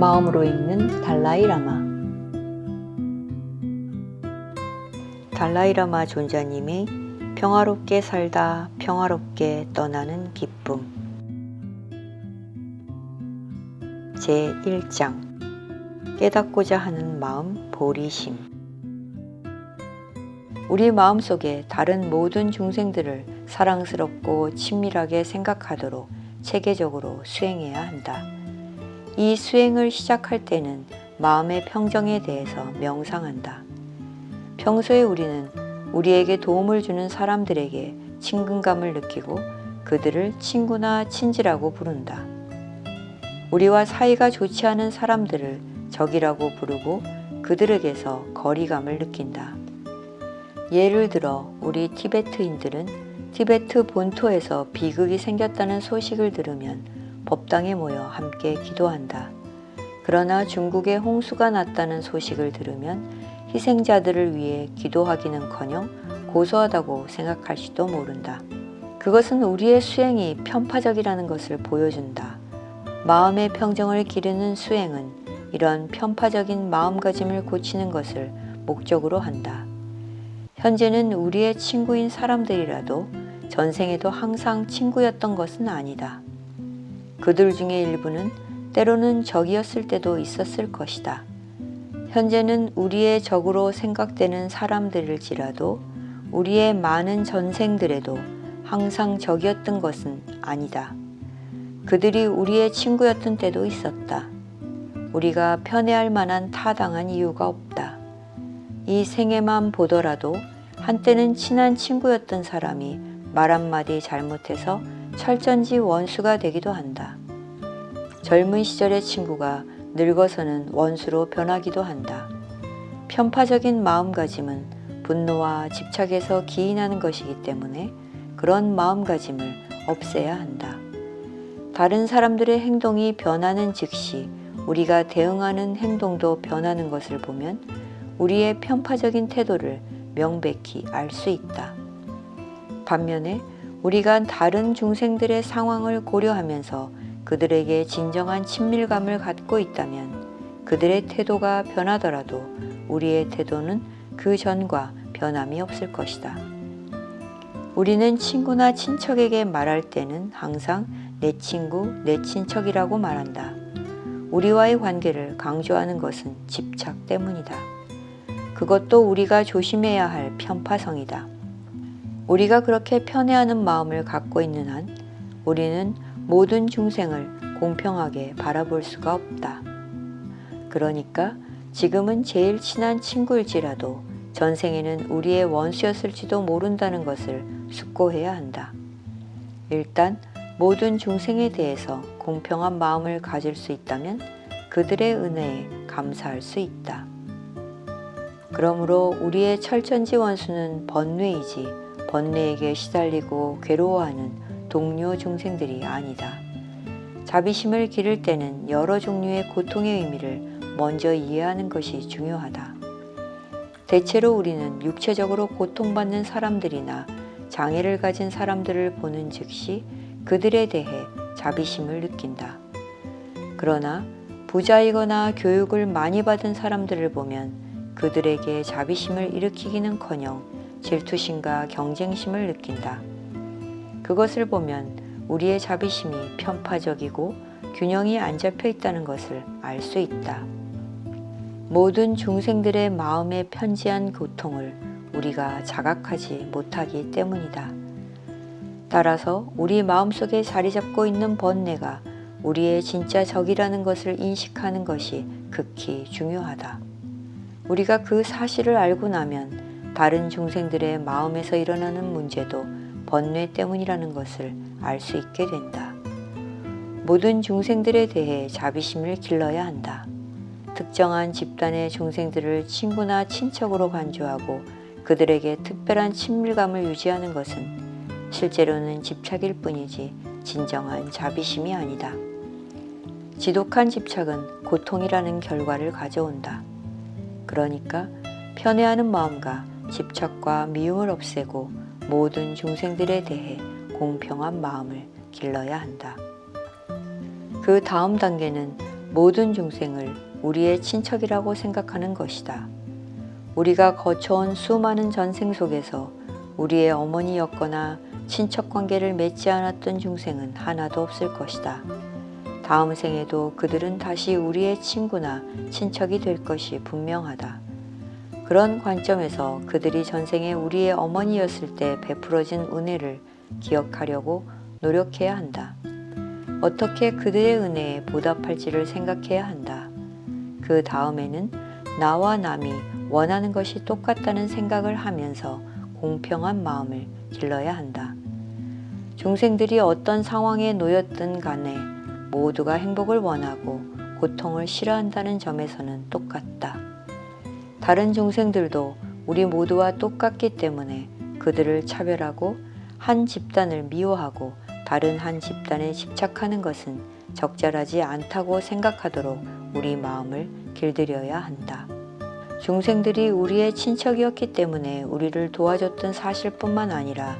마음으로 읽는 달라이라마. 달라이라마 존자님의 평화롭게 살다 평화롭게 떠나는 기쁨. 제1장 깨닫고자 하는 마음 보리심. 우리 마음속에 다른 모든 중생들을 사랑스럽고 친밀하게 생각하도록 체계적으로 수행해야 한다. 이 수행을 시작할 때는 마음의 평정에 대해서 명상한다. 평소에 우리는 우리에게 도움을 주는 사람들에게 친근감을 느끼고 그들을 친구나 친지라고 부른다. 우리와 사이가 좋지 않은 사람들을 적이라고 부르고 그들에게서 거리감을 느낀다. 예를 들어 우리 티베트인들은 티베트 본토에서 비극이 생겼다는 소식을 들으면 법당에 모여 함께 기도한다. 그러나 중국에 홍수가 났다는 소식을 들으면 희생자들을 위해 기도하기는커녕 고소하다고 생각할지도 모른다. 그것은 우리의 수행이 편파적이라는 것을 보여준다. 마음의 평정을 기르는 수행은 이런 편파적인 마음가짐을 고치는 것을 목적으로 한다. 현재는 우리의 친구인 사람들이라도 전생에도 항상 친구였던 것은 아니다. 그들 중에 일부는 때로는 적이었을 때도 있었을 것이다. 현재는 우리의 적으로 생각되는 사람들일지라도 우리의 많은 전생들에도 항상 적이었던 것은 아니다. 그들이 우리의 친구였던 때도 있었다. 우리가 편애할 만한 타당한 이유가 없다. 이 생애만 보더라도 한때는 친한 친구였던 사람이 말 한마디 잘못해서 철전지 원수가 되기도 한다. 젊은 시절의 친구가 늙어서는 원수로 변하기도 한다. 편파적인 마음가짐은 분노와 집착에서 기인하는 것이기 때문에 그런 마음가짐을 없애야 한다. 다른 사람들의 행동이 변하는 즉시 우리가 대응하는 행동도 변하는 것을 보면 우리의 편파적인 태도를 명백히 알 수 있다. 반면에 우리가 다른 중생들의 상황을 고려하면서 그들에게 진정한 친밀감을 갖고 있다면 그들의 태도가 변하더라도 우리의 태도는 그 전과 변함이 없을 것이다. 우리는 친구나 친척에게 말할 때는 항상 내 친구, 내 친척이라고 말한다. 우리와의 관계를 강조하는 것은 집착 때문이다. 그것도 우리가 조심해야 할 편파성이다. 우리가 그렇게 편애하는 마음을 갖고 있는 한 우리는 모든 중생을 공평하게 바라볼 수가 없다. 그러니까 지금은 제일 친한 친구일지라도 전생에는 우리의 원수였을지도 모른다는 것을 숙고해야 한다. 일단 모든 중생에 대해서 공평한 마음을 가질 수 있다면 그들의 은혜에 감사할 수 있다. 그러므로 우리의 철전지 원수는 번뇌이지 번뇌에게 시달리고 괴로워하는 동료 중생들이 아니다. 자비심을 기를 때는 여러 종류의 고통의 의미를 먼저 이해하는 것이 중요하다. 대체로 우리는 육체적으로 고통받는 사람들이나 장애를 가진 사람들을 보는 즉시 그들에 대해 자비심을 느낀다. 그러나 부자이거나 교육을 많이 받은 사람들을 보면 그들에게 자비심을 일으키기는커녕 질투심과 경쟁심을 느낀다. 그것을 보면 우리의 자비심이 편파적이고 균형이 안 잡혀 있다는 것을 알 수 있다. 모든 중생들의 마음에 편지한 고통을 우리가 자각하지 못하기 때문이다. 따라서 우리 마음속에 자리 잡고 있는 번뇌가 우리의 진짜 적이라는 것을 인식하는 것이 극히 중요하다. 우리가 그 사실을 알고 나면 다른 중생들의 마음에서 일어나는 문제도 번뇌 때문이라는 것을 알 수 있게 된다. 모든 중생들에 대해 자비심을 길러야 한다. 특정한 집단의 중생들을 친구나 친척으로 간주하고 그들에게 특별한 친밀감을 유지하는 것은 실제로는 집착일 뿐이지 진정한 자비심이 아니다. 지독한 집착은 고통이라는 결과를 가져온다. 그러니까 편애하는 마음과 집착과 미움을 없애고 모든 중생들에 대해 공평한 마음을 길러야 한다. 그 다음 단계는 모든 중생을 우리의 친척이라고 생각하는 것이다. 우리가 거쳐온 수많은 전생 속에서 우리의 어머니였거나 친척 관계를 맺지 않았던 중생은 하나도 없을 것이다. 다음 생에도 그들은 다시 우리의 친구나 친척이 될 것이 분명하다. 그런 관점에서 그들이 전생에 우리의 어머니였을 때 베풀어진 은혜를 기억하려고 노력해야 한다. 어떻게 그들의 은혜에 보답할지를 생각해야 한다. 그 다음에는 나와 남이 원하는 것이 똑같다는 생각을 하면서 공평한 마음을 길러야 한다. 중생들이 어떤 상황에 놓였든 간에 모두가 행복을 원하고 고통을 싫어한다는 점에서는 똑같다. 다른 중생들도 우리 모두와 똑같기 때문에 그들을 차별하고 한 집단을 미워하고 다른 한 집단에 집착하는 것은 적절하지 않다고 생각하도록 우리 마음을 길들여야 한다. 중생들이 우리의 친척이었기 때문에 우리를 도와줬던 사실뿐만 아니라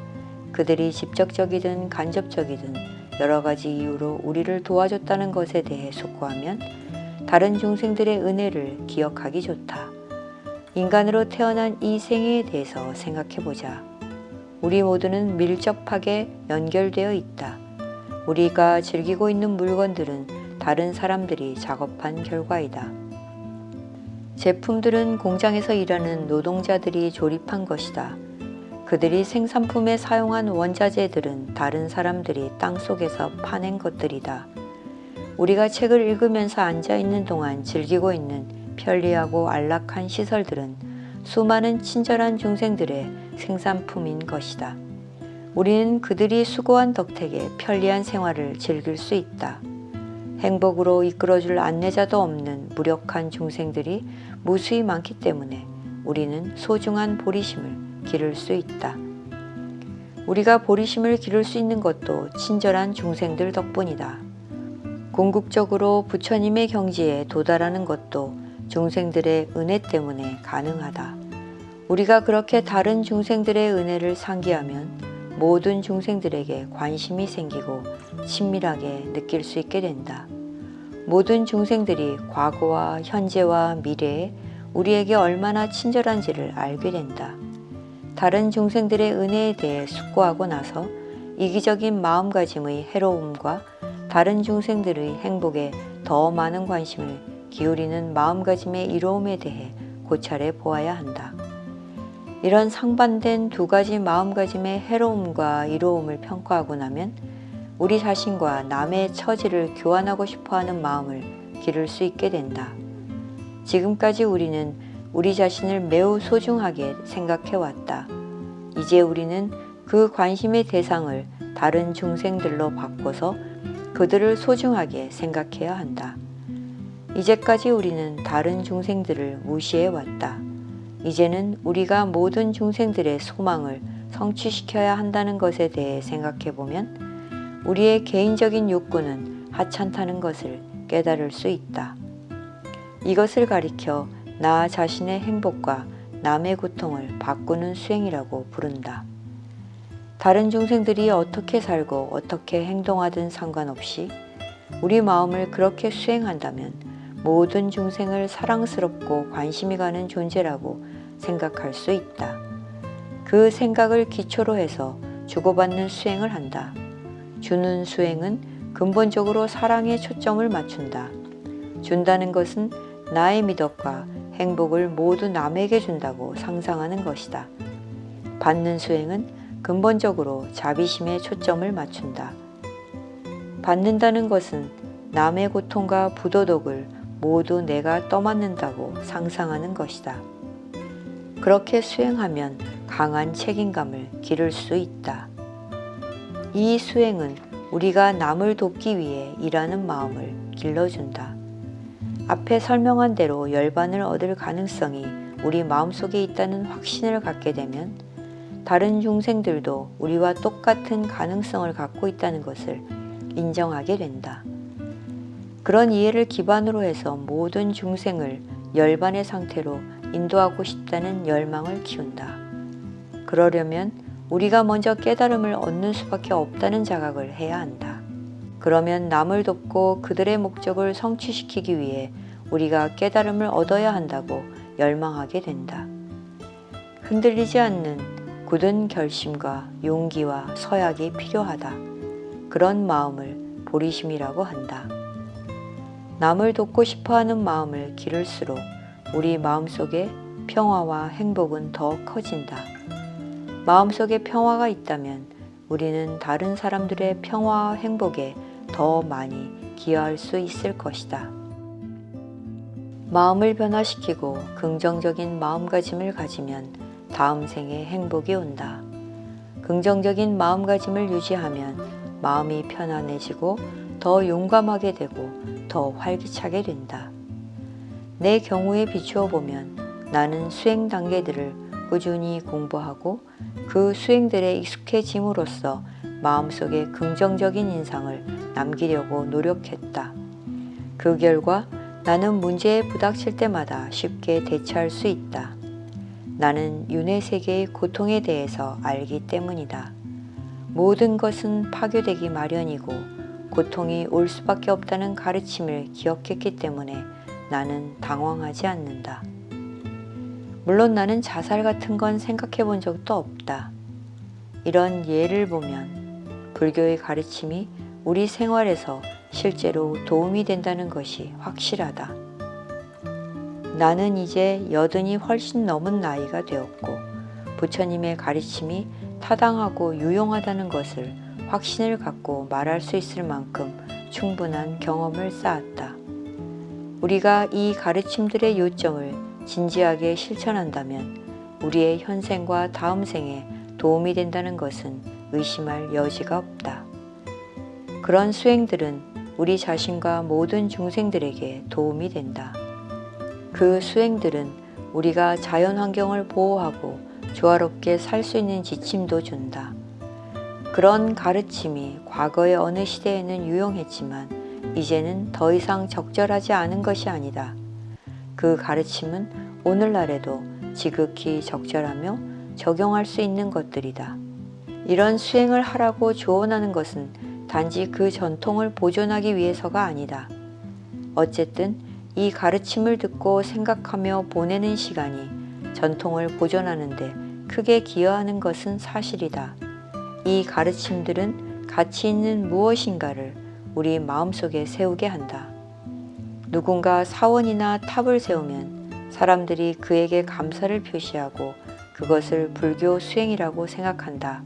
그들이 직접적이든 간접적이든 여러 가지 이유로 우리를 도와줬다는 것에 대해 숙고하면 다른 중생들의 은혜를 기억하기 좋다. 인간으로 태어난 이 생애에 대해서 생각해보자. 우리 모두는 밀접하게 연결되어 있다. 우리가 즐기고 있는 물건들은 다른 사람들이 작업한 결과이다. 제품들은 공장에서 일하는 노동자들이 조립한 것이다. 그들이 생산품에 사용한 원자재들은 다른 사람들이 땅속에서 파낸 것들이다. 우리가 책을 읽으면서 앉아있는 동안 즐기고 있는 편리하고 안락한 시설들은 수많은 친절한 중생들의 생산품인 것이다. 우리는 그들이 수고한 덕택에 편리한 생활을 즐길 수 있다. 행복으로 이끌어줄 안내자도 없는 무력한 중생들이 무수히 많기 때문에 우리는 소중한 보리심을 기를 수 있다. 우리가 보리심을 기를 수 있는 것도 친절한 중생들 덕분이다. 궁극적으로 부처님의 경지에 도달하는 것도 중생들의 은혜 때문에 가능하다. 우리가 그렇게 다른 중생들의 은혜를 상기하면 모든 중생들에게 관심이 생기고 친밀하게 느낄 수 있게 된다. 모든 중생들이 과거와 현재와 미래에 우리에게 얼마나 친절한지를 알게 된다. 다른 중생들의 은혜에 대해 숙고하고 나서 이기적인 마음가짐의 해로움과 다른 중생들의 행복에 더 많은 관심을 기울이는 마음가짐의 이로움에 대해 고찰해 보아야 한다. 이런 상반된 두 가지 마음가짐의 해로움과 이로움을 평가하고 나면 우리 자신과 남의 처지를 교환하고 싶어하는 마음을 기를 수 있게 된다. 지금까지 우리는 우리 자신을 매우 소중하게 생각해 왔다. 이제 우리는 그 관심의 대상을 다른 중생들로 바꿔서 그들을 소중하게 생각해야 한다. 이제까지 우리는 다른 중생들을 무시해 왔다. 이제는 우리가 모든 중생들의 소망을 성취시켜야 한다는 것에 대해 생각해 보면 우리의 개인적인 욕구는 하찮다는 것을 깨달을 수 있다. 이것을 가리켜 나 자신의 행복과 남의 고통을 바꾸는 수행이라고 부른다. 다른 중생들이 어떻게 살고 어떻게 행동하든 상관없이 우리 마음을 그렇게 수행한다면 모든 중생을 사랑스럽고 관심이 가는 존재라고 생각할 수 있다. 그 생각을 기초로 해서 주고받는 수행을 한다. 주는 수행은 근본적으로 사랑에 초점을 맞춘다. 준다는 것은 나의 미덕과 행복을 모두 남에게 준다고 상상하는 것이다. 받는 수행은 근본적으로 자비심에 초점을 맞춘다. 받는다는 것은 남의 고통과 부도덕을 모두 내가 떠맡는다고 상상하는 것이다. 그렇게 수행하면 강한 책임감을 기를 수 있다. 이 수행은 우리가 남을 돕기 위해 일하는 마음을 길러준다. 앞에 설명한 대로 열반을 얻을 가능성이 우리 마음속에 있다는 확신을 갖게 되면 다른 중생들도 우리와 똑같은 가능성을 갖고 있다는 것을 인정하게 된다. 그런 이해를 기반으로 해서 모든 중생을 열반의 상태로 인도하고 싶다는 열망을 키운다. 그러려면 우리가 먼저 깨달음을 얻는 수밖에 없다는 자각을 해야 한다. 그러면 남을 돕고 그들의 목적을 성취시키기 위해 우리가 깨달음을 얻어야 한다고 열망하게 된다. 흔들리지 않는 굳은 결심과 용기와 서약이 필요하다. 그런 마음을 보리심이라고 한다. 남을 돕고 싶어하는 마음을 기를수록 우리 마음속에 평화와 행복은 더 커진다. 마음속에 평화가 있다면 우리는 다른 사람들의 평화와 행복에 더 많이 기여할 수 있을 것이다. 마음을 변화시키고 긍정적인 마음가짐을 가지면 다음 생에 행복이 온다. 긍정적인 마음가짐을 유지하면 마음이 편안해지고 더 용감하게 되고 더 활기차게 된다. 내 경우에 비추어 보면 나는 수행 단계들을 꾸준히 공부하고 그 수행들에 익숙해짐으로써 마음속에 긍정적인 인상을 남기려고 노력했다. 그 결과 나는 문제에 부닥칠 때마다 쉽게 대처할 수 있다. 나는 윤회 세계의 고통에 대해서 알기 때문이다. 모든 것은 파괴되기 마련이고 고통이 올 수밖에 없다는 가르침을 기억했기 때문에 나는 당황하지 않는다. 물론 나는 자살 같은 건 생각해 본 적도 없다. 이런 예를 보면 불교의 가르침이 우리 생활에서 실제로 도움이 된다는 것이 확실하다. 나는 이제 80이 훨씬 넘은 나이가 되었고 부처님의 가르침이 타당하고 유용하다는 것을 확신을 갖고 말할 수 있을 만큼 충분한 경험을 쌓았다. 우리가 이 가르침들의 요점을 진지하게 실천한다면 우리의 현생과 다음 생에 도움이 된다는 것은 의심할 여지가 없다. 그런 수행들은 우리 자신과 모든 중생들에게 도움이 된다. 그 수행들은 우리가 자연 환경을 보호하고 조화롭게 살 수 있는 지침도 준다. 그런 가르침이 과거의 어느 시대에는 유용했지만 이제는 더 이상 적절하지 않은 것이 아니다. 그 가르침은 오늘날에도 지극히 적절하며 적용할 수 있는 것들이다. 이런 수행을 하라고 조언하는 것은 단지 그 전통을 보존하기 위해서가 아니다. 어쨌든 이 가르침을 듣고 생각하며 보내는 시간이 전통을 보존하는 데 크게 기여하는 것은 사실이다. 이 가르침들은 가치 있는 무엇인가를 우리 마음속에 세우게 한다. 누군가 사원이나 탑을 세우면 사람들이 그에게 감사를 표시하고 그것을 불교 수행이라고 생각한다.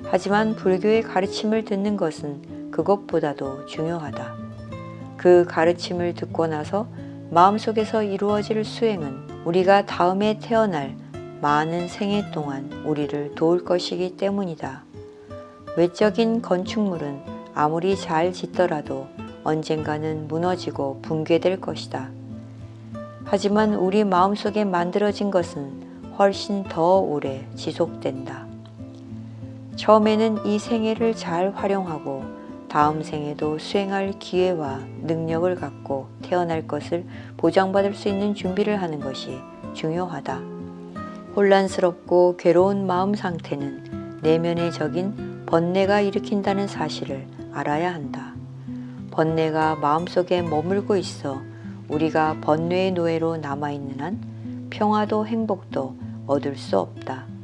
하지만 불교의 가르침을 듣는 것은 그것보다도 중요하다. 그 가르침을 듣고 나서 마음속에서 이루어질 수행은 우리가 다음에 태어날 많은 생애 동안 우리를 도울 것이기 때문이다. 외적인 건축물은 아무리 잘 짓더라도 언젠가는 무너지고 붕괴될 것이다. 하지만 우리 마음속에 만들어진 것은 훨씬 더 오래 지속된다. 처음에는 이 생애를 잘 활용하고 다음 생에도 수행할 기회와 능력을 갖고 태어날 것을 보장받을 수 있는 준비를 하는 것이 중요하다. 혼란스럽고 괴로운 마음 상태는 내면의 적인 번뇌가 일으킨다는 사실을 알아야 한다. 번뇌가 마음속에 머물고 있어 우리가 번뇌의 노예로 남아있는 한 평화도 행복도 얻을 수 없다.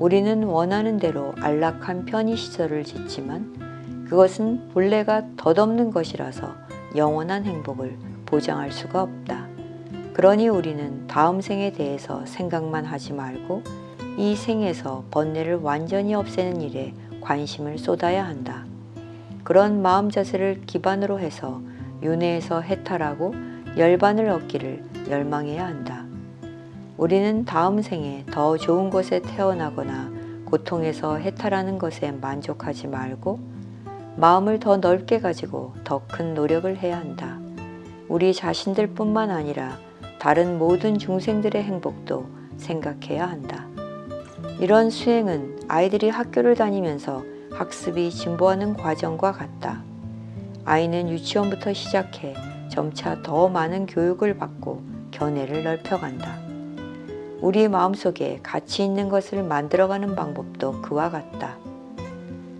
우리는 원하는 대로 안락한 편의시설을 짓지만 그것은 본래가 덧없는 것이라서 영원한 행복을 보장할 수가 없다. 그러니 우리는 다음 생에 대해서 생각만 하지 말고 이 생에서 번뇌를 완전히 없애는 일에 관심을 쏟아야 한다. 그런 마음 자세를 기반으로 해서 윤회에서 해탈하고 열반을 얻기를 열망해야 한다. 우리는 다음 생에 더 좋은 곳에 태어나거나 고통에서 해탈하는 것에 만족하지 말고 마음을 더 넓게 가지고 더 큰 노력을 해야 한다. 우리 자신들뿐만 아니라 다른 모든 중생들의 행복도 생각해야 한다. 이런 수행은 아이들이 학교를 다니면서 학습이 진보하는 과정과 같다. 아이는 유치원부터 시작해 점차 더 많은 교육을 받고 견해를 넓혀간다. 우리 마음속에 가치 있는 것을 만들어가는 방법도 그와 같다.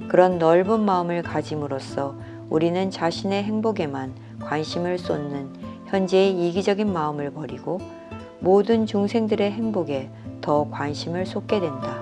그런 넓은 마음을 가짐으로써 우리는 자신의 행복에만 관심을 쏟는 현재의 이기적인 마음을 버리고 모든 중생들의 행복에 더 관심을 쏟게 된다.